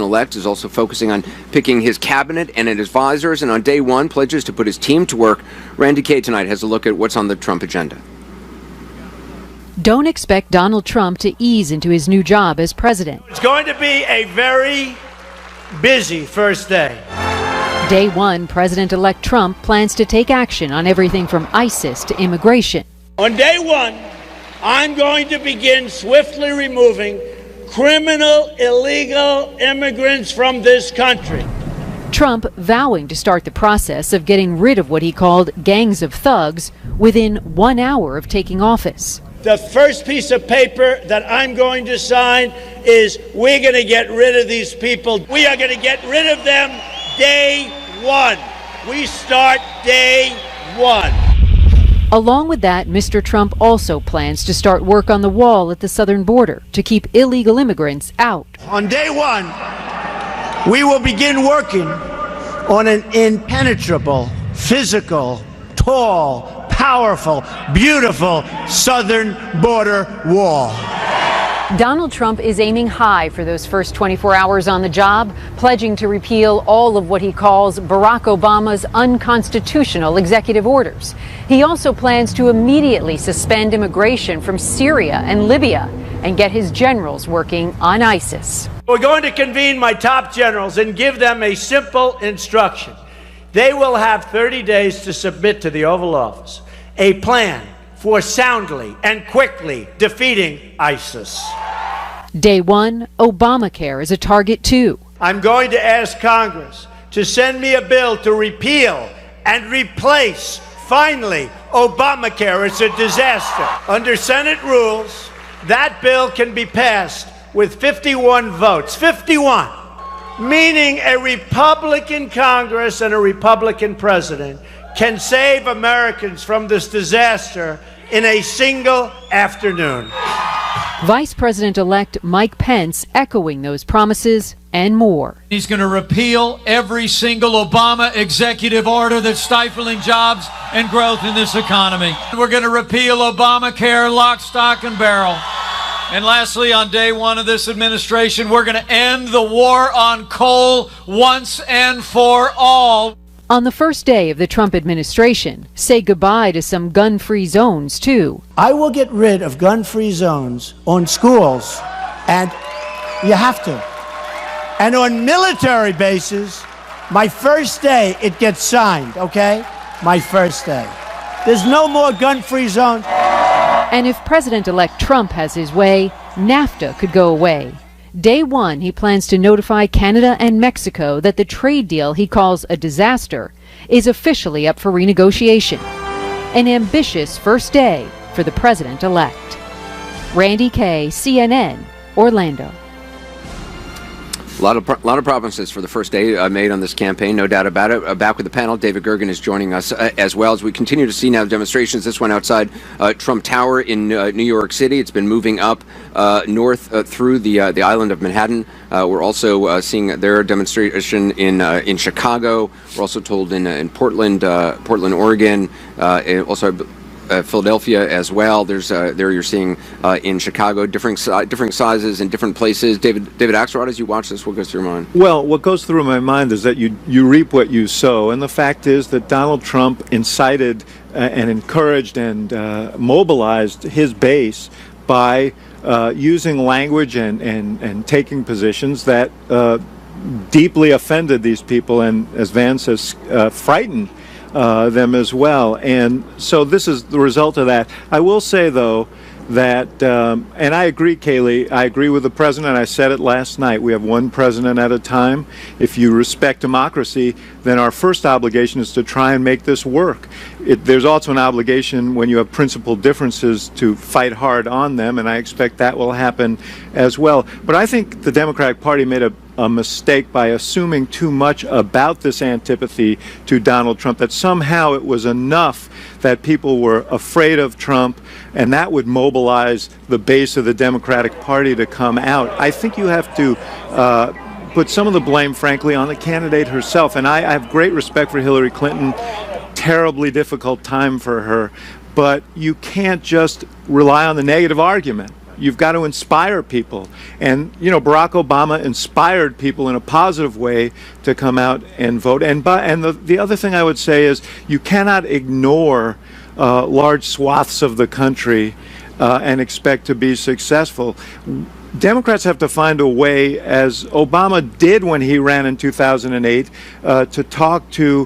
president-elect is also focusing on picking his cabinet and his advisors, and on day one pledges to put his team to work. Randy Kay tonight has a look at what's on the Trump agenda. Don't expect Donald Trump to ease into his new job as president. It's going to be a very busy first day. Day one, President-elect Trump plans to take action on everything from ISIS to immigration. On day one, I'm going to begin swiftly removing criminal, illegal immigrants from this country. Trump vowing to start the process of getting rid of what he called gangs of thugs within 1 hour of taking office. The first piece of paper that I'm going to sign is we're going to get rid of these people. We are going to get rid of them day one. We start day one. Along with that, Mr. Trump also plans to start work on the wall at the southern border to keep illegal immigrants out. On day one, we will begin working on an impenetrable, physical, tall, powerful, beautiful southern border wall. Donald Trump is aiming high for those first 24 hours on the job, pledging to repeal all of what he calls Barack Obama's unconstitutional executive orders. He also plans to immediately suspend immigration from Syria and Libya and get his generals working on ISIS. We're going to convene my top generals and give them a simple instruction. They will have 30 days to submit to the Oval Office a plan for soundly and quickly defeating ISIS. Day one, Obamacare is a target too. I'm going to ask Congress to send me a bill to repeal and replace, finally, Obamacare. It's a disaster. Under Senate rules, that bill can be passed with 51 votes. 51! Meaning a Republican Congress and a Republican president can save Americans from this disaster in a single afternoon. Vice President-elect Mike Pence echoing those promises and more. He's going to repeal every single Obama executive order that's stifling jobs and growth in this economy. We're going to repeal Obamacare, lock, stock, and barrel. And lastly, on day one of this administration, we're going to end the war on coal once and for all. On the first day of the Trump administration, say goodbye to some gun-free zones, too. I will get rid of gun-free zones on schools, and you have to. And on military bases, my first day it gets signed, okay? My first day. There's no more gun-free zones. And if President-elect Trump has his way, NAFTA could go away. Day one, he plans to notify Canada and Mexico that the trade deal he calls a disaster is officially up for renegotiation. An ambitious first day for the president-elect. Randy Kay, CNN, Orlando. A lot of promises for the first day made on this campaign, no doubt about it. Back with the panel, David Gergen is joining us as well as we continue to see now demonstrations. This one outside Trump Tower in New York City. It's been moving up north through the island of Manhattan. We're also seeing their demonstration in Chicago. We're also told in Portland, Oregon, also Philadelphia as well. There's there you're seeing in Chicago different sizes in different places. David Axelrod, as you watch this, what goes through your mind? Well, what goes through my mind is that you reap what you sow, and the fact is that Donald Trump incited and encouraged and mobilized his base by using language and taking positions that deeply offended these people, and as Van says, frightened them as well. And so this is the result of that. I will say, though, that, and I agree, Kayleigh, I agree with the president. I said it last night. We have one president at a time. If you respect democracy, then our first obligation is to try and make this work. There's also an obligation when you have principal differences to fight hard on them, and I expect that will happen as well. But I think the Democratic Party made a mistake by assuming too much about this antipathy to Donald Trump, that somehow it was enough that people were afraid of Trump and that would mobilize the base of the Democratic Party to come out. I think you have to put some of the blame, frankly, on the candidate herself. And I have great respect for Hillary Clinton. Terribly difficult time for her. But you can't just rely on the negative argument. You've got to inspire people. And, Barack Obama inspired people in a positive way to come out and vote. And the other thing I would say is you cannot ignore large swaths of the country and expect to be successful. Democrats have to find a way, as Obama did when he ran in 2008, to talk to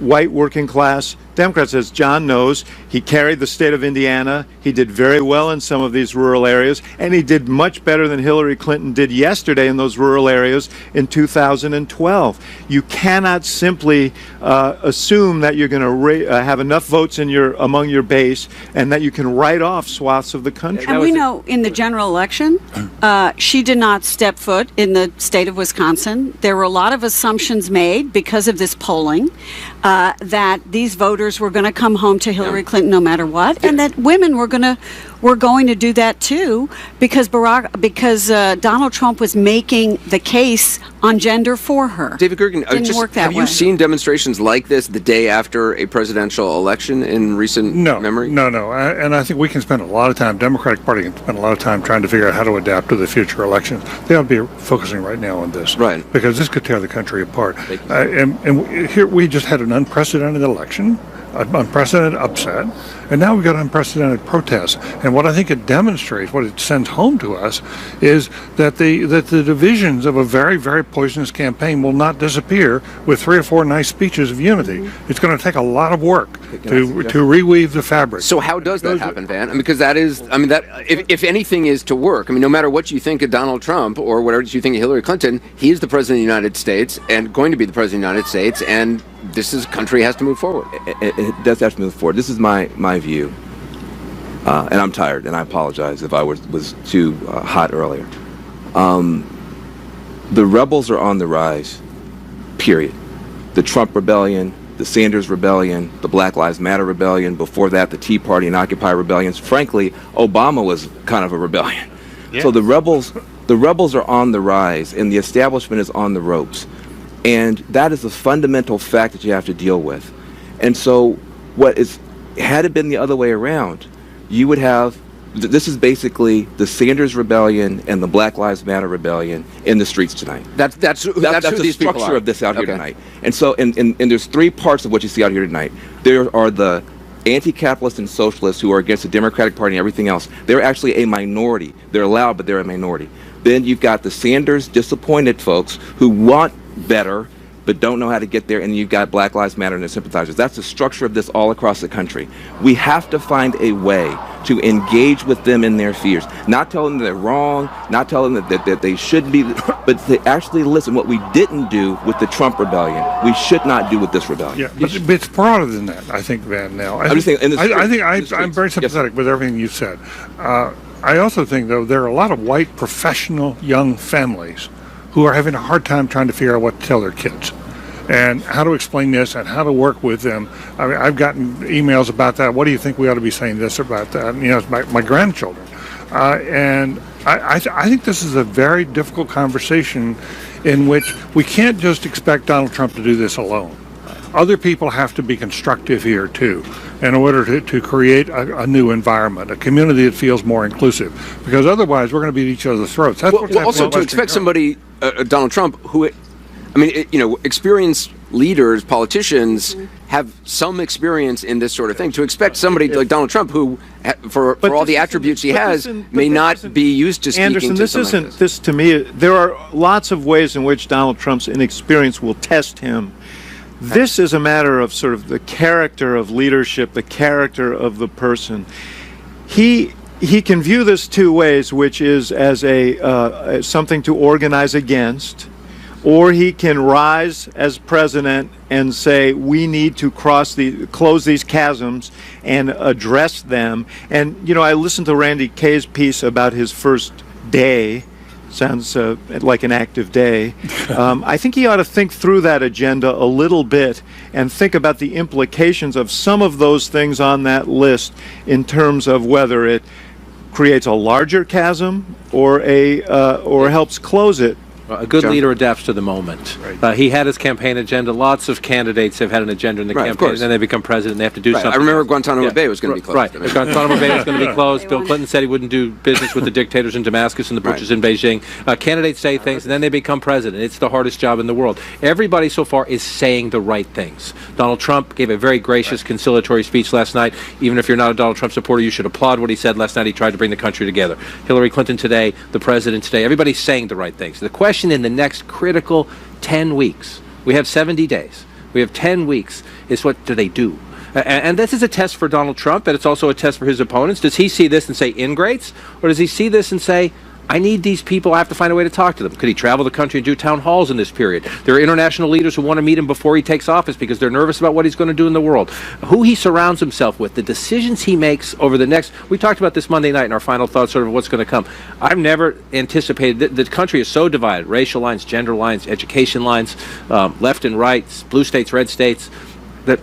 white working class Democrats. As John knows, he carried the state of Indiana. He did very well in some of these rural areas, and he did much better than Hillary Clinton did yesterday in those rural areas in 2012. You cannot simply assume that you're going to have enough votes among your base and that you can write off swaths of the country. And we know in the general election, she did not step foot in the state of Wisconsin. There were a lot of assumptions made because of this polling that these voters were going to come home to Hillary Clinton no matter what, and that women were going to do that too, because Donald Trump was making the case on gender for her. David Gergen, have you seen demonstrations like this the day after a presidential election in recent memory? No. And I think we can spend a lot of time, Democratic Party can spend a lot of time trying to figure out how to adapt to the future elections. They ought to be focusing right now on this. Right. Because this could tear the country apart. And here we just had an unprecedented election, an unprecedented upset, and now we've got unprecedented protests. And what I think it demonstrates, what it sends home to us, is that the divisions of a very, very poisonous campaign will not disappear with 3 or 4 nice speeches of unity. It's going to take a lot of work to reweave the fabric. So how does that happen, Van? Because that if anything is to work, no matter what you think of Donald Trump or whatever you think of Hillary Clinton, he is the president of the United States and going to be the president of the United States, and this country has to move forward. It does have to move forward. This is my view, and I'm tired, and I apologize if I was too hot earlier. The rebels are on the rise, period. The Trump rebellion, the Sanders rebellion, the Black Lives Matter rebellion, before that the Tea Party and Occupy rebellions. Frankly, Obama was kind of a rebellion. Yeah. So the rebels are on the rise, and the establishment is on the ropes. And that is a fundamental fact that you have to deal with. And so had it been the other way around, you would have, this is basically the Sanders rebellion and the Black Lives Matter rebellion in the streets tonight. That's who the these people structure are. of this out here tonight. And so, and there's 3 parts of what you see out here tonight. There are the anti-capitalist and socialists who are against the Democratic Party and everything else. They're actually a minority. They're loud, but they're a minority. Then you've got the Sanders disappointed folks who want better but don't know how to get there, and you've got Black Lives Matter and their sympathizers. That's the structure of this all across the country. We have to find a way to engage with them in their fears. Not tell them they're wrong, not tell them that they should be, but to actually listen. What we didn't do with the Trump rebellion, we should not do with this rebellion. Yeah, but it's broader than that, I think, Van, now. I'm very sympathetic with everything you said. I also think, though, there are a lot of white professional young families who are having a hard time trying to figure out what to tell their kids and how to explain this and how to work with them. I mean, I've gotten emails about that. What do you think we ought to be saying this about that? And, it's my grandchildren. And I think this is a very difficult conversation in which we can't just expect Donald Trump to do this alone. Other people have to be constructive here, too, in order to create a new environment, a community that feels more inclusive. Because otherwise, we're going to beat each other's throats. Also, to expect somebody, Donald Trump, who, experienced leaders, politicians, have some experience in this sort of thing. To expect somebody like Donald Trump, who, for all the attributes he has, may not be used to speaking Anderson, to this something isn't, like this to me, there are lots of ways in which Donald Trump's inexperience will test him. This is a matter of sort of the character of leadership, the character of the person. He can view this 2 ways, which is as something to organize against, or he can rise as president and say we need to close these chasms and address them. And I listened to Randy Kaye's piece about his first day. Sounds like an active day. I think he ought to think through that agenda a little bit and think about the implications of some of those things on that list in terms of whether it creates a larger chasm or helps close it. A good John? leader adapts to the moment. Right. He had his campaign agenda. Lots of candidates have had an agenda in the campaign, and then they become president, and they have to do something. I remember else. Guantanamo Bay was going to be closed. Right. Guantanamo Bay was going to be closed. Bill Clinton said he wouldn't do business with the dictators in Damascus and the butchers in Beijing. Candidates say things, and then they become president. It's the hardest job in the world. Everybody so far is saying the right things. Donald Trump gave a very gracious, conciliatory speech last night. Even if you're not a Donald Trump supporter, you should applaud what he said last night. He tried to bring the country together. Hillary Clinton today, the president today, everybody's saying the right things. The question in the next critical 10 weeks, we have 70 days, we have 10 weeks, is what do they do? And this is a test for Donald Trump, and it's also a test for his opponents. Does he see this and say ingrates, or does he see this and say, I need these people, I have to find a way to talk to them? Could he travel the country and do town halls in this period? There are international leaders who want to meet him before he takes office because they're nervous about what he's going to do in the world. Who he surrounds himself with, the decisions he makes over the next... We talked about this Monday night in our final thoughts, sort of what's going to come. I've never anticipated... The country is so divided, racial lines, gender lines, education lines, left and right, blue states, red states, that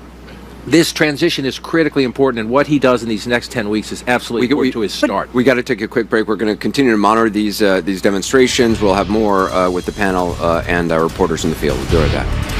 this transition is critically important, and what he does in these next 10 weeks is absolutely important to his start. We got to take a quick break. We're going to continue to monitor these demonstrations. We'll have more with the panel and our reporters in the field. We'll do right back.